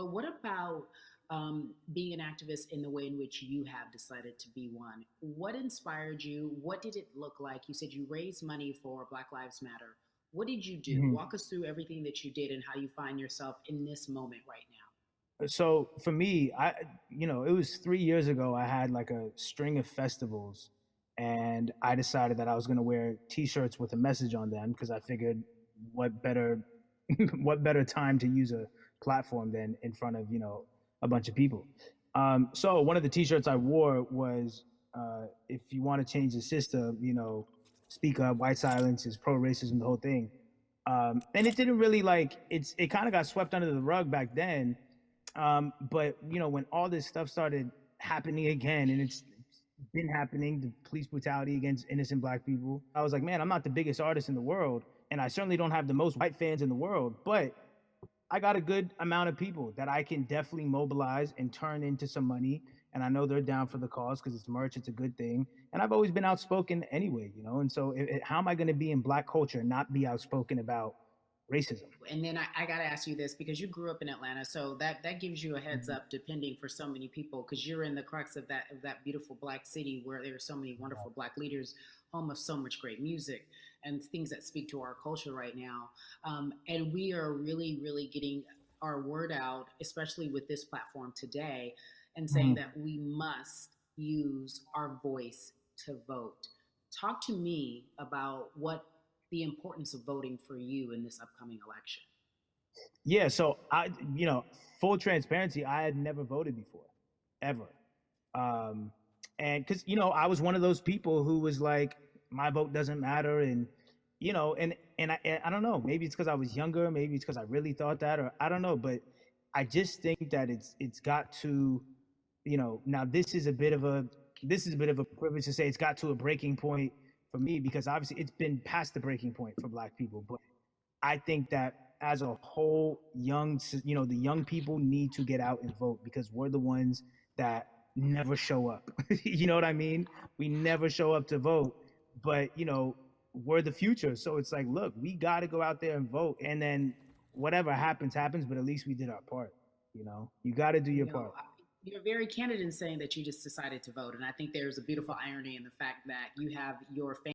But what about being an activist in the way in which you have decided to be one? What inspired you? What did it look like? You said you raised money for Black Lives Matter. What did you do? Mhm. Walk us through everything that you did and how you find yourself in this moment right now. So for me, it was 3 years ago. I had like a string of festivals, and I decided that I was going to wear T-shirts with a message on them because I figured, what better, what better time to use a platform than in front of a bunch of people. So one of the T-shirts I wore was, "If you want to change the system, speak up. White silence is pro-racism. The whole thing." And it didn't really it kind of got swept under the rug back then. But when all this stuff started happening again, and it's been happening, the police brutality against innocent black people, I was like, man, I'm not the biggest artist in the world, and I certainly don't have the most white fans in the world, but I got a good amount of people that I can definitely mobilize and turn into some money. And I know they're down for the cause because it's merch, it's a good thing. And I've always been outspoken anyway, And so, how am I going to be in black culture and not be outspoken about racism? And then I got to ask you this because you grew up in Atlanta, so that gives you a heads Mhm. up, depending for so many people, because you're in the crux of that beautiful black city where there are so many wonderful black leaders, home of so much great music and things that speak to our culture right now. And we are really getting our word out, especially with this platform today, and saying Mhm. that we must use our voice to vote. Talk to me about what the importance of voting for you in this upcoming election. Yeah, so full transparency, I had never voted before, ever. Um, and because I was one of those people who was like, my vote doesn't matter, and I don't know, maybe it's because I was younger, maybe it's because I really thought that, or I don't know, but I just think that it's got to, now this is a bit of a privilege to say it's got to a breaking point for me because obviously it's been past the breaking point for Black people, but I think that as a whole, the young people need to get out and vote because we're the ones that never show up. You know what I mean? We never show up to vote, but we're the future. So it's like, look, we got to go out there and vote, and then whatever happens, happens. But at least we did our part. You got to do your You part. know, you're very candid in saying that you just decided to vote, and I think there's a beautiful irony in the fact that you have your